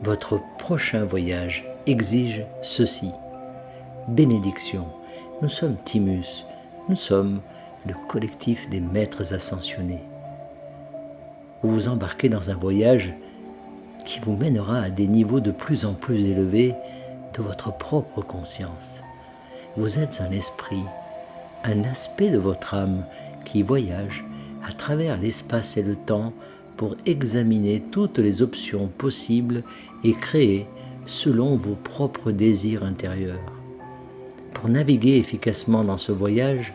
Votre prochain voyage exige ceci. Bénédiction, nous sommes Timus, nous sommes le collectif des maîtres ascensionnés. Vous vous embarquez dans un voyage qui vous mènera à des niveaux de plus en plus élevés de votre propre conscience. Vous êtes un esprit, un aspect de votre âme qui voyage à travers l'espace et le temps pour examiner toutes les options possibles et créer selon vos propres désirs intérieurs. Pour naviguer efficacement dans ce voyage,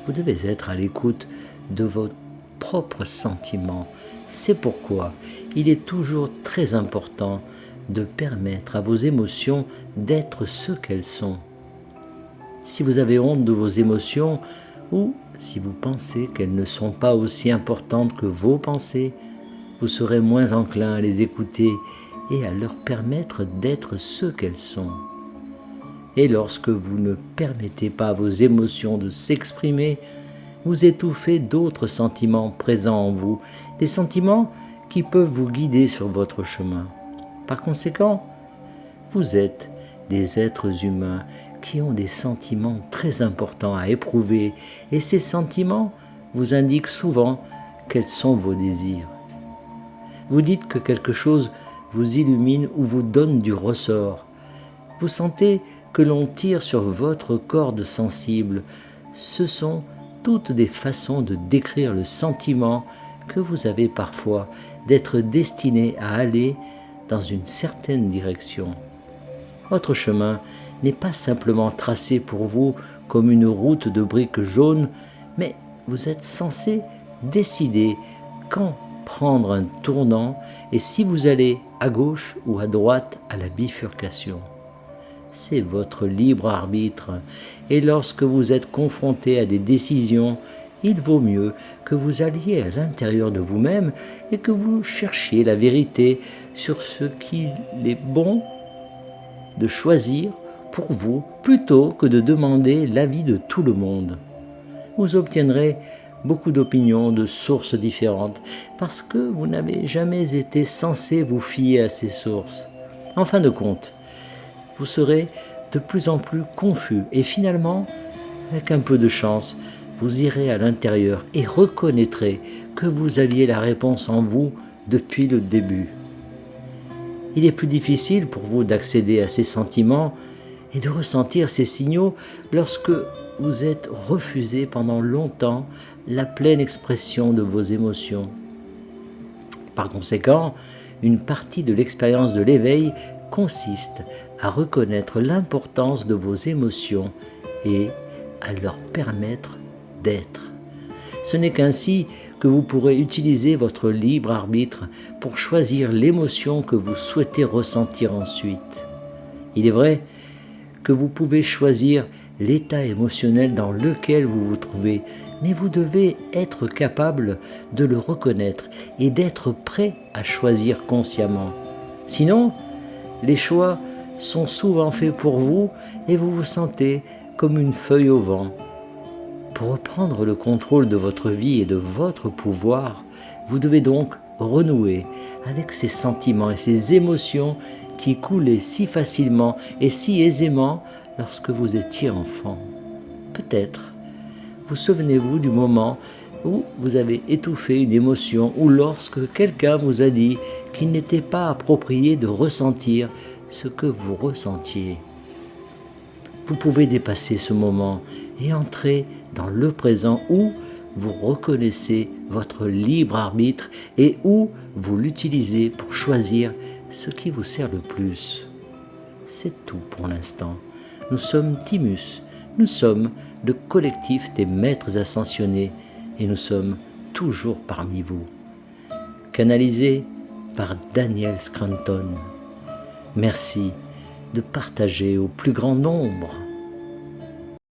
vous devez être à l'écoute de vos propres sentiments. C'est pourquoi il est toujours très important de permettre à vos émotions d'être ce qu'elles sont. Si vous avez honte de vos émotions ou si vous pensez qu'elles ne sont pas aussi importantes que vos pensées, vous serez moins enclin à les écouter et à leur permettre d'être ce qu'elles sont. Et lorsque vous ne permettez pas à vos émotions de s'exprimer, vous étouffez d'autres sentiments présents en vous, des sentiments qui peuvent vous guider sur votre chemin. Par conséquent, vous êtes des êtres humains qui ont des sentiments très importants à éprouver et ces sentiments vous indiquent souvent quels sont vos désirs. Vous dites que quelque chose vous illumine ou vous donne du ressort. Vous sentez que l'on tire sur votre corde sensible. Ce sont toutes des façons de décrire le sentiment que vous avez parfois d'être destiné à aller dans une certaine direction. Votre chemin n'est pas simplement tracé pour vous comme une route de briques jaunes, mais vous êtes censé décider quand prendre un tournant et si vous allez à gauche ou à droite à la bifurcation. C'est votre libre arbitre et lorsque vous êtes confronté à des décisions, il vaut mieux que vous alliez à l'intérieur de vous-même et que vous cherchiez la vérité sur ce qu'il est bon de choisir pour vous plutôt que de demander l'avis de tout le monde. Vous obtiendrez beaucoup d'opinions de sources différentes parce que vous n'avez jamais été censé vous fier à ces sources. En fin de compte, vous serez de plus en plus confus et finalement, avec un peu de chance, vous irez à l'intérieur et reconnaîtrez que vous aviez la réponse en vous depuis le début. Il est plus difficile pour vous d'accéder à ces sentiments et de ressentir ces signaux lorsque vous êtes refusé pendant longtemps la pleine expression de vos émotions. Par conséquent, une partie de l'expérience de l'éveil consiste à reconnaître l'importance de vos émotions et à leur permettre d'être. Ce n'est qu'ainsi que vous pourrez utiliser votre libre arbitre pour choisir l'émotion que vous souhaitez ressentir ensuite. Il est vrai que vous pouvez choisir l'état émotionnel dans lequel vous vous trouvez, mais vous devez être capable de le reconnaître et d'être prêt à choisir consciemment. Sinon, les choix sont souvent faits pour vous et vous vous sentez comme une feuille au vent. Pour reprendre le contrôle de votre vie et de votre pouvoir, vous devez donc renouer avec ces sentiments et ces émotions qui coulaient si facilement et si aisément lorsque vous étiez enfant. Peut-être vous souvenez-vous du moment où vous avez étouffé une émotion ou lorsque quelqu'un vous a dit qu'il n'était pas approprié de ressentir ce que vous ressentiez. Vous pouvez dépasser ce moment et entrer dans le présent où vous reconnaissez votre libre arbitre et où vous l'utilisez pour choisir ce qui vous sert le plus. C'est tout pour l'instant. Nous sommes Timus, nous sommes le collectif des maîtres ascensionnés et nous sommes toujours parmi vous. Canalisé par Daniel Scranton. Merci de partager au plus grand nombre.